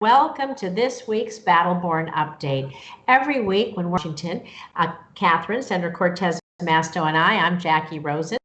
welcome to this week's Battleborn Update. Every week when Washington, Catherine, Senator Cortez Masto, and I'm Jackie Rosen.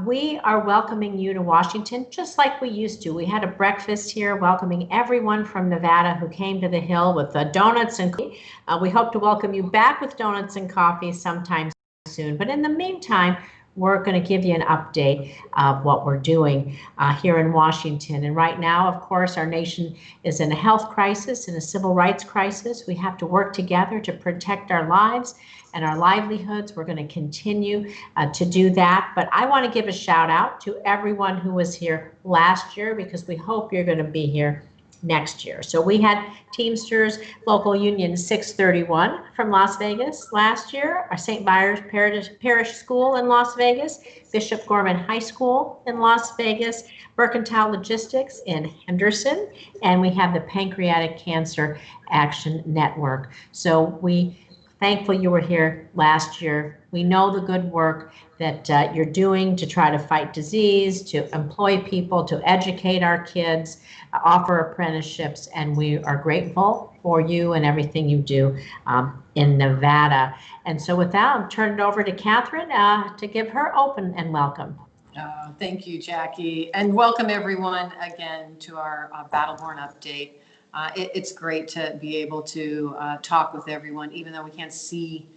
We are welcoming you to Washington just like we used to. We had a breakfast here welcoming everyone from Nevada who came to the Hill with donuts and coffee. We hope to welcome you back with donuts and coffee sometime soon. But in the meantime, we're going to give you an update of what we're doing here in Washington. And right now, of course, our nation is in a health crisis and a civil rights crisis. We have to work together to protect our lives and our livelihoods. We're going to continue to do that. But I want to give a shout out to everyone who was here last year, because we hope you're going to be here next year. So we had Teamsters Local Union 631 from Las Vegas last year, our St. Myers Parish School in Las Vegas, Bishop Gorman High School in Las Vegas, Mercantile Logistics in Henderson, and we have the Pancreatic Cancer Action Network. So thankful you were here last year. We know the good work that you're doing to try to fight disease, to employ people, to educate our kids, offer apprenticeships, and we are grateful for you and everything you do in Nevada. And so with that, I'll turn it over to Catherine to give her open and welcome. Thank you, Jackie, and welcome everyone again to our Battleborn Update. It's great to be able to talk with everyone, even though we can't see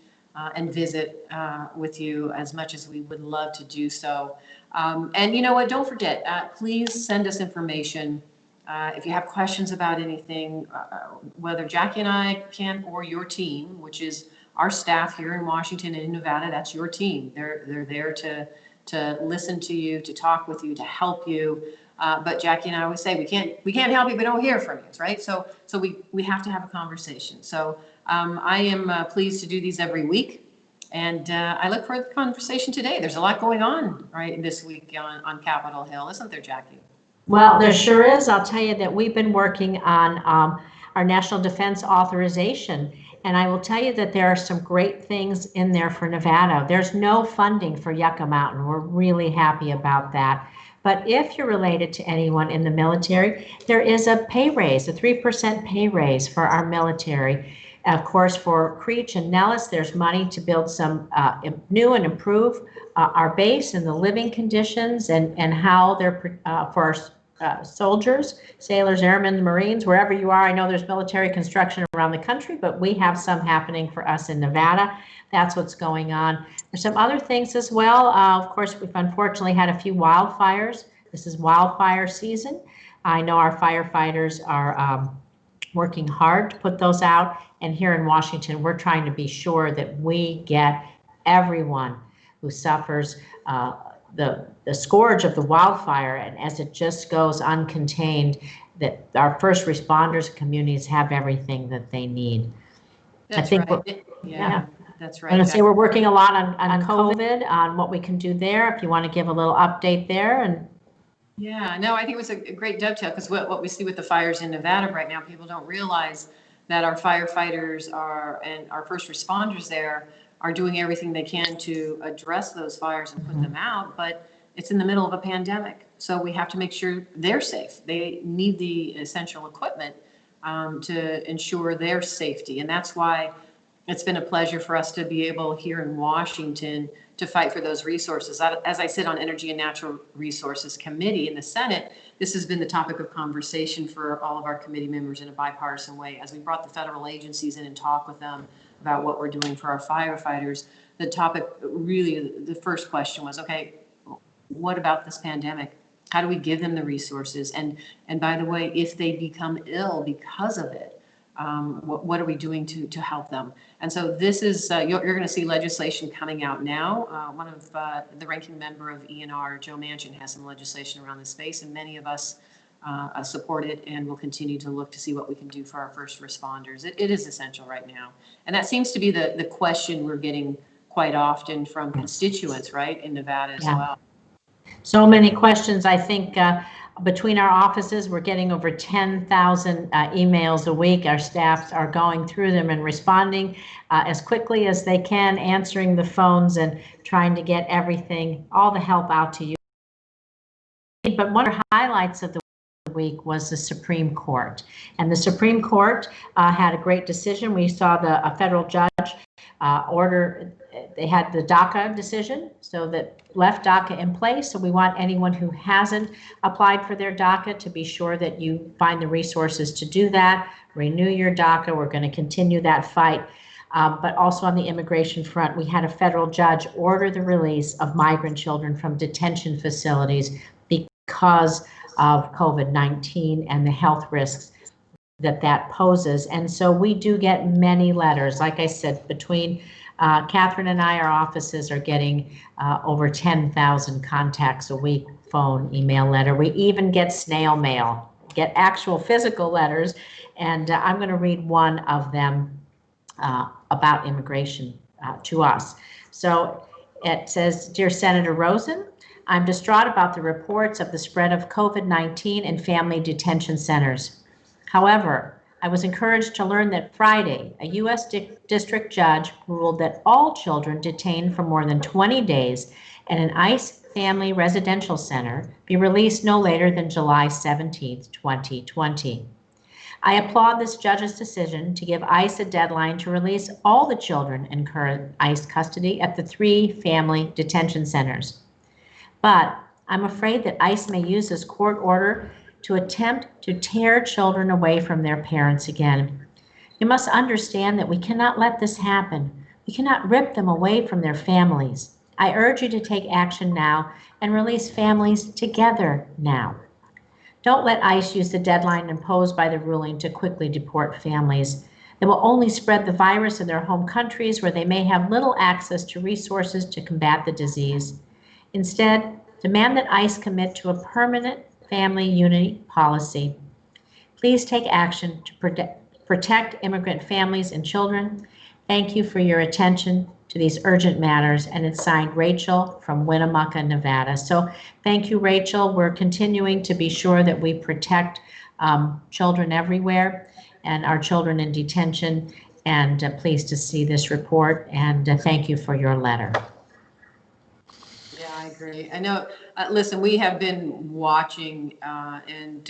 and visit with you as much as we would love to do so. And you know what, don't forget, please send us information. If you have questions about anything, whether Jackie and I can, or your team, which is our staff here in Washington and in Nevada, that's your team. They're there to listen to you, to talk with you, to help you. But Jackie and I always say we can't help you if we don't hear from you, right? So we have to have a conversation. So I am pleased to do these every week, and I look for the conversation today. There's a lot going on right this week on Capitol Hill, isn't there, Jackie? Well, there sure is. I'll tell you that we've been working on our National Defense Authorization, and I will tell you that there are some great things in there for Nevada. There's no funding for Yucca Mountain. We're really happy about that. But if you're related to anyone in the military, there is a pay raise, a 3% pay raise for our military. Of course, for Creech and Nellis, there's money to build some new and improve our base and the living conditions and how they're for our soldiers, sailors, airmen, Marines, wherever you are. I know there's military construction around the country, but we have some happening for us in Nevada. That's what's going on. There's some other things as well. Of course, we've unfortunately had a few wildfires. This is wildfire season. I know our firefighters are working hard to put those out. And here in Washington, we're trying to be sure that we get everyone who suffers the scourge of the wildfire, and as it just goes uncontained, that our first responders and communities have everything that they need. That's right. Yeah, that's right. I'm going to say we're working a lot on COVID, on what we can do there. If you want to give a little update there. And yeah, no, I think it was a great dovetail, because what we see with the fires in Nevada right now, people don't realize that our firefighters and our first responders there are doing everything they can to address those fires and put them out, but it's in the middle of a pandemic. So we have to make sure they're safe. They need the essential equipment to ensure their safety. And that's why it's been a pleasure for us to be able here in Washington to fight for those resources. As I sit on Energy and Natural Resources Committee in the Senate, this has been the topic of conversation for all of our committee members in a bipartisan way. As we brought the federal agencies in and talked with them about what we're doing for our firefighters, the topic really, the first question was, okay, what about this pandemic? How do we give them the resources? And by the way, if they become ill because of it, what are we doing to help them? And so this is, you're going to see legislation coming out now. One of the ranking member of ENR, Joe Manchin, has some legislation around this space, and many of us support it, and we'll continue to look to see what we can do for our first responders. It is essential right now. And that seems to be the question we're getting quite often from constituents, right, in Nevada as well. So many questions. I think between our offices, we're getting over 10,000 emails a week. Our staffs are going through them and responding as quickly as they can, answering the phones and trying to get everything, all the help out to you. But one of the highlights of the week was the Supreme Court. And the Supreme Court had a great decision. We saw a federal judge they had the DACA decision, so that left DACA in place. So we want anyone who hasn't applied for their DACA to be sure that you find the resources to do that, renew your DACA. We're going to continue that fight. But also on the immigration front, we had a federal judge order the release of migrant children from detention facilities because of COVID-19 and the health risks that poses. And so we do get many letters. Like I said, between Catherine and I, our offices are getting over 10,000 contacts a week, phone, email, letter. We even get snail mail, get actual physical letters. And I'm going to read one of them about immigration to us. So it says, "Dear Senator Rosen, I'm distraught about the reports of the spread of COVID-19 in family detention centers. However, I was encouraged to learn that Friday, a U.S. district judge ruled that all children detained for more than 20 days at an ICE family residential center be released no later than July 17, 2020. I applaud this judge's decision to give ICE a deadline to release all the children in current ICE custody at the 3 family detention centers. But I'm afraid that ICE may use this court order to attempt to tear children away from their parents again. You must understand that we cannot let this happen. We cannot rip them away from their families. I urge you to take action now and release families together now. Don't let ICE use the deadline imposed by the ruling to quickly deport families. They will only spread the virus in their home countries where they may have little access to resources to combat the disease. Instead, demand that ICE commit to a permanent family unity policy. Please take action to protect immigrant families and children. Thank you for your attention to these urgent matters." And it's signed Rachel from Winnemucca, Nevada. So thank you, Rachel. We're continuing to be sure that we protect children everywhere and our children in detention. And pleased to see this report. And thank you for your letter. Yeah, I agree. I know. Listen, we have been watching and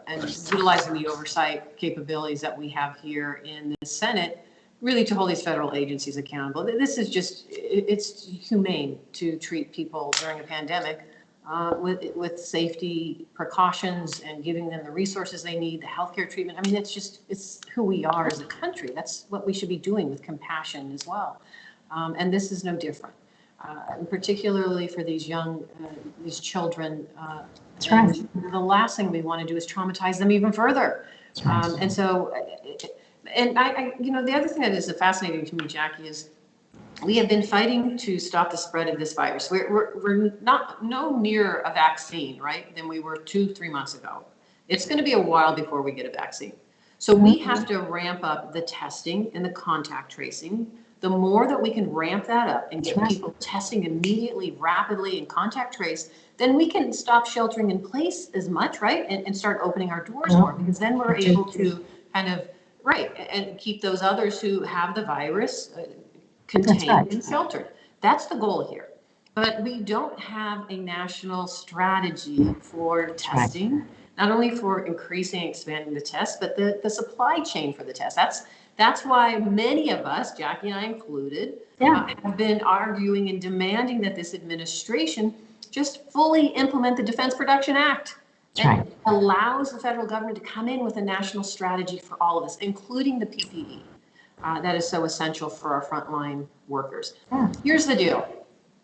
utilizing the oversight capabilities that we have here in the Senate, really to hold these federal agencies accountable. This is it's humane to treat people during a pandemic with safety precautions and giving them the resources they need, the healthcare treatment. I mean, it's who we are as a country. That's what we should be doing with compassion as well. And this is no different. Particularly for these these children. That's right. The last thing we want to do is traumatize them even further. Right. And so, the other thing that is fascinating to me, Jackie, is we have been fighting to stop the spread of this virus. We're not no near a vaccine, right, than we were 2-3 months ago. It's going to be a while before we get a vaccine. So we have to ramp up the testing and the contact tracing. The more that we can ramp that up and get people testing immediately, rapidly, and contact trace, then we can stop sheltering in place as much, right? And start opening our doors more, because then we're able to kind of, and keep those others who have the virus contained and sheltered. That's the goal here. But we don't have a national strategy for testing, not only for increasing, expanding the test, but the supply chain for the test. That's why many of us, Jackie and I included, have been arguing and demanding that this administration just fully implement the Defense Production Act. And allows the federal government to come in with a national strategy for all of us, including the PPE that is so essential for our frontline workers. Here's the deal.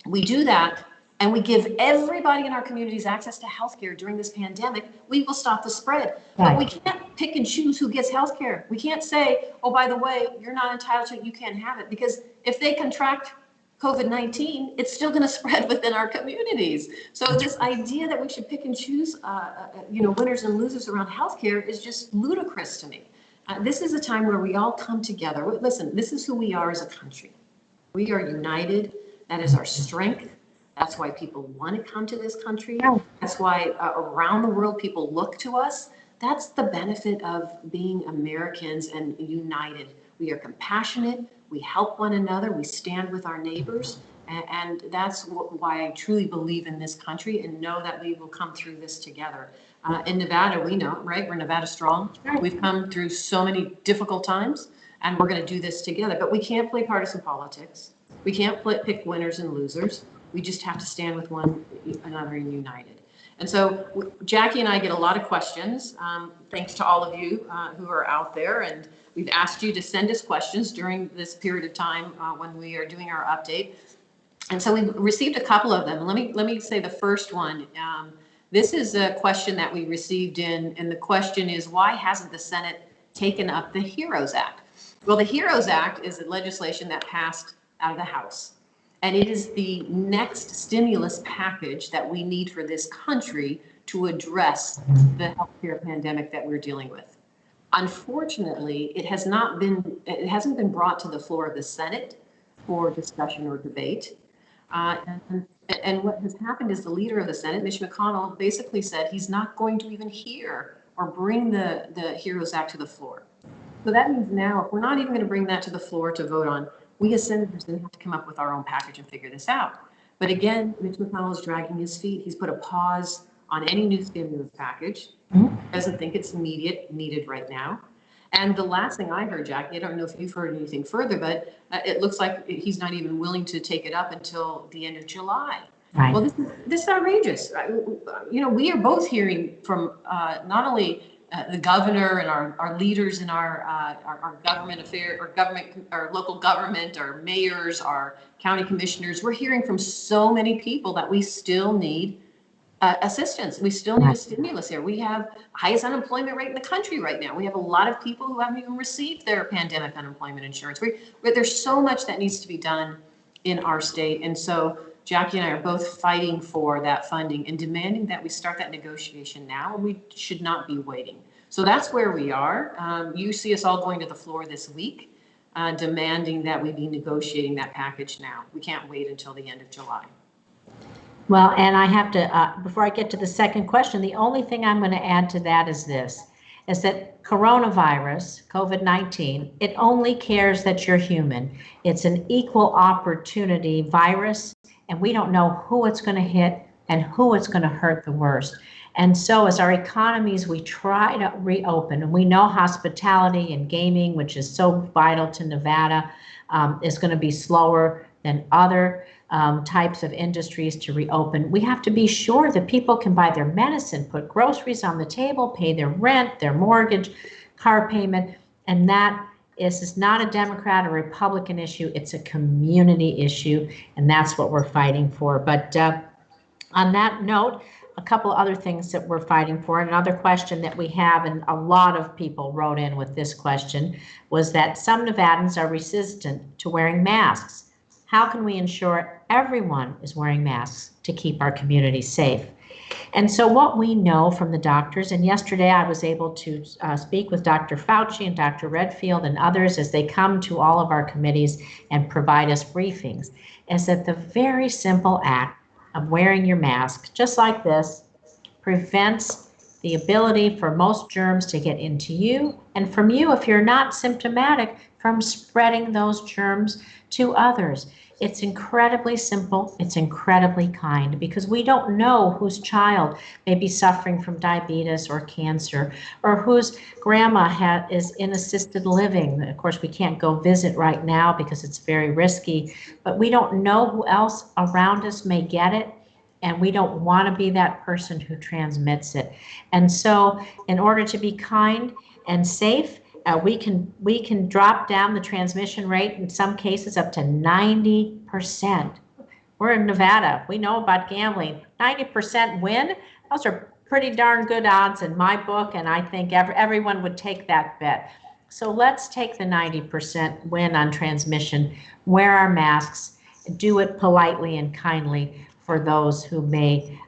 We do that, and we give everybody in our communities access to healthcare during this pandemic, we will stop the spread. But we can't pick and choose who gets healthcare. We can't say, oh, by the way, you're not entitled to it, you can't have it. Because if they contract COVID-19, it's still going to spread within our communities. So this idea that we should pick and choose, winners and losers around healthcare is just ludicrous to me. This is a time where we all come together. Listen, this is who we are as a country. We are united. That is our strength. That's why people want to come to this country. That's why around the world people look to us. That's the benefit of being Americans and united. We are compassionate. We help one another. We stand with our neighbors. And that's why I truly believe in this country and know that we will come through this together. In Nevada, we know, right? We're Nevada strong. Right. We've come through so many difficult times, and we're going to do this together. But we can't play partisan politics. We can't pick winners and losers. We just have to stand with one another and united. And so Jackie and I get a lot of questions, thanks to all of you who are out there. And we've asked you to send us questions during this period of time when we are doing our update. And so we received a couple of them. Let me say the first one. This is a question that we received in, and the question is, why hasn't the Senate taken up the HEROES Act? Well, the HEROES Act is a legislation that passed out of the House, and it is the next stimulus package that we need for this country to address the healthcare pandemic that we're dealing with. Unfortunately, it hasn't been brought to the floor of the Senate for discussion or debate. And what has happened is the leader of the Senate, Mitch McConnell, basically said he's not going to even hear or bring the HEROES Act to the floor. So that means now, if we're not even going to bring that to the floor to vote on, we as senators then have to come up with our own package and figure this out. But again, Mitch McConnell is dragging his feet. He's put a pause on any new stimulus package. Doesn't think it's needed right now. And the last thing I heard, Jackie, I don't know if you've heard anything further, but it looks like he's not even willing to take it up until the end of July. Right. Well, this is outrageous. We are both hearing from not only the governor and our leaders in our government affair, our local government, our mayors, our county commissioners. We're hearing from so many people that we still need assistance. We still need a stimulus here. We have highest unemployment rate in the country right now. We have a lot of people who haven't even received their pandemic unemployment insurance. There's so much that needs to be done in our state. And so Jackie and I are both fighting for that funding and demanding that we start that negotiation now, and we should not be waiting. So that's where we are. You see us all going to the floor this week, demanding that we be negotiating that package now. We can't wait until the end of July. Well, and I have to, before I get to the second question, the only thing I'm going to add to that is that coronavirus, COVID-19, it only cares that you're human. It's an equal opportunity virus, and we don't know who it's going to hit and who it's going to hurt the worst. And so as our economies, we try to reopen, and we know hospitality and gaming, which is so vital to Nevada, is going to be slower than other types of industries to reopen. We have to be sure that people can buy their medicine, put groceries on the table, pay their rent, their mortgage, car payment. And that is not a Democrat or Republican issue. It's a community issue. And that's what we're fighting for. But on that note, a couple other things that we're fighting for. Another question that we have, and a lot of people wrote in with this question, was that some Nevadans are resistant to wearing masks. How can we ensure everyone is wearing masks to keep our community safe? And so what we know from the doctors, and yesterday I was able to speak with Dr. Fauci and Dr. Redfield and others as they come to all of our committees and provide us briefings, is that the very simple act of wearing your mask, just like this, prevents the ability for most germs to get into you, and from you, if you're not symptomatic, from spreading those germs to others. It's incredibly simple. It's incredibly kind, because we don't know whose child may be suffering from diabetes or cancer, or whose grandma is in assisted living. Of course, we can't go visit right now because it's very risky, but we don't know who else around us may get it, and we don't want to be that person who transmits it. And so in order to be kind and safe, we can drop down the transmission rate in some cases up to 90%. We're in Nevada. We know about gambling. 90% win. Those are pretty darn good odds in my book, and I think everyone would take that bet. So let's take the 90% win on transmission, wear our masks, do it politely and kindly for those who may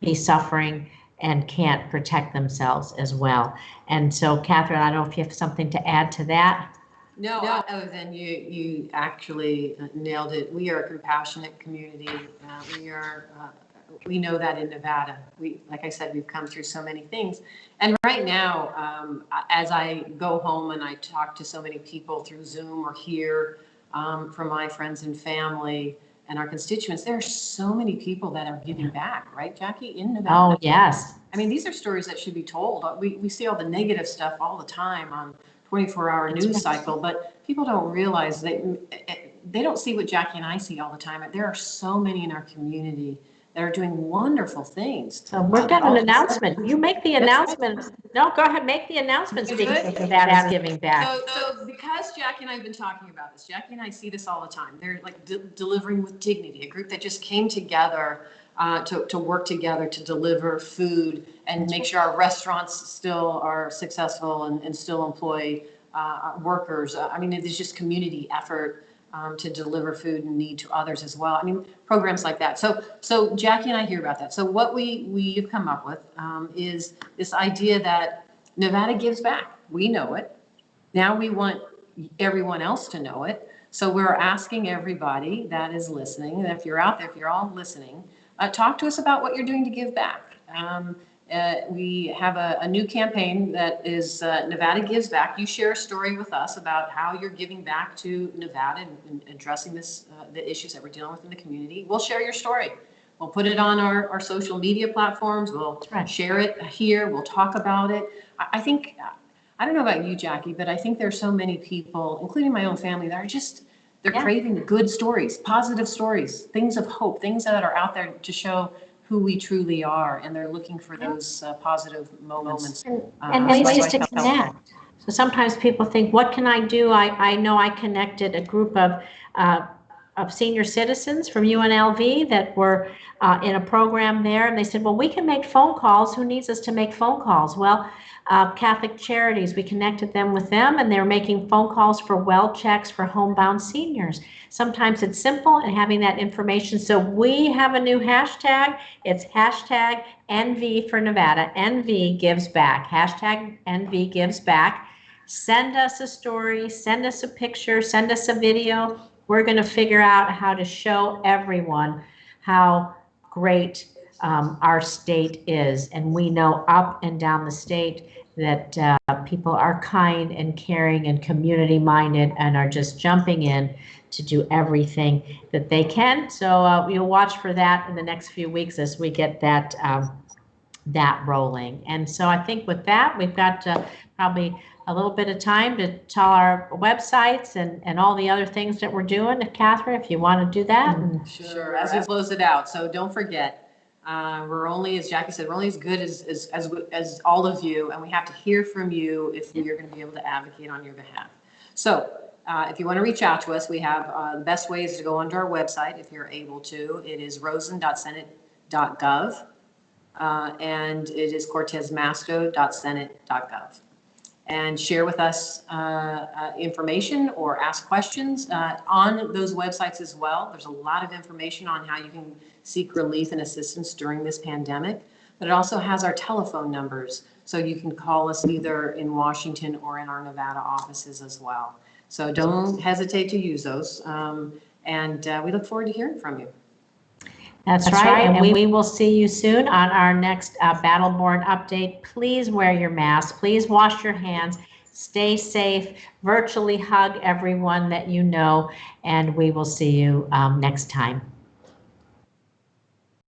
be suffering and can't protect themselves as well. And so, Catherine, I don't know if you have something to add to that. No, other than you actually nailed it. We are a compassionate community. We know that in Nevada. Like I said, we've come through so many things. And right now, as I go home and I talk to so many people through Zoom or here from my friends and family and our constituents, there are so many people that are giving back, right, Jackie, in Nevada? Oh, yes. I mean, these are stories that should be told. We see all the negative stuff all the time on 24-hour news cycle, but people don't realize they don't see what Jackie and I see all the time. There are so many in our community that are doing wonderful things. So we've got an announcement. You make the announcement. No, go ahead, make the announcement. Speaking of Nevada's giving back. So because Jackie and I have been talking about this, Jackie and I see this all the time. They're like delivering with dignity, a group that just came together to work together to deliver food and make sure our restaurants still are successful and still employ workers. I mean, it's just community effort to deliver food and need to others as well. I mean, programs like that. So Jackie and I hear about that. So what we've come up with is this idea that Nevada gives back. We know it. Now we want everyone else to know it. So we're asking everybody that is listening, that if you're out there, if you're all listening, talk to us about what you're doing to give back. We have a new campaign that is Nevada Gives Back. You share a story with us about how you're giving back to Nevada and addressing the issues that we're dealing with in the community. We'll share your story. We'll put it on our social media platforms. We'll share it here. We'll talk about it. I think, I don't know about you, Jackie, but I think there's so many people, including my own family, that are just, they're craving good stories, positive stories, things of hope, things that are out there to show who we truly are, and they're looking for those positive moments. And ways to connect. So sometimes people think, what can I do? I know I connected a group of senior citizens from UNLV that were in a program there, and they said, well, we can make phone calls. Who needs us to make phone calls? Well, Catholic Charities, we connected them with them, and they're making phone calls for well checks for homebound seniors. Sometimes it's simple and having that information. So we have a new hashtag. It's hashtag NV for Nevada. NV gives back. Hashtag NV gives back. Send us a story, send us a picture, send us a video. We're going to figure out how to show everyone how great our state is. And we know up and down the state that people are kind and caring and community minded and are just jumping in to do everything that they can. So you'll watch for that in the next few weeks as we get that rolling. And so I think with that, we've got probably a little bit of time to tell our websites and all the other things that we're doing. Catherine, if you want to do that. Sure, as we close it out. So don't forget, we're only, as Jackie said, we're only as good as all of you, and we have to hear from you if we are going to be able to advocate on your behalf. So if you want to reach out to us, we have the best way is to go onto our website if you're able to. It is rosen.senate.gov, and it is cortezmasto.senate.gov. And share with us information or ask questions on those websites as well. There's a lot of information on how you can seek relief and assistance during this pandemic, but it also has our telephone numbers. So you can call us either in Washington or in our Nevada offices as well. So don't hesitate to use those. And we look forward to hearing from you. That's right. And we will see you soon on our next Battleborn update. Please wear your mask. Please wash your hands. Stay safe. Virtually hug everyone that you know. And we will see you next time.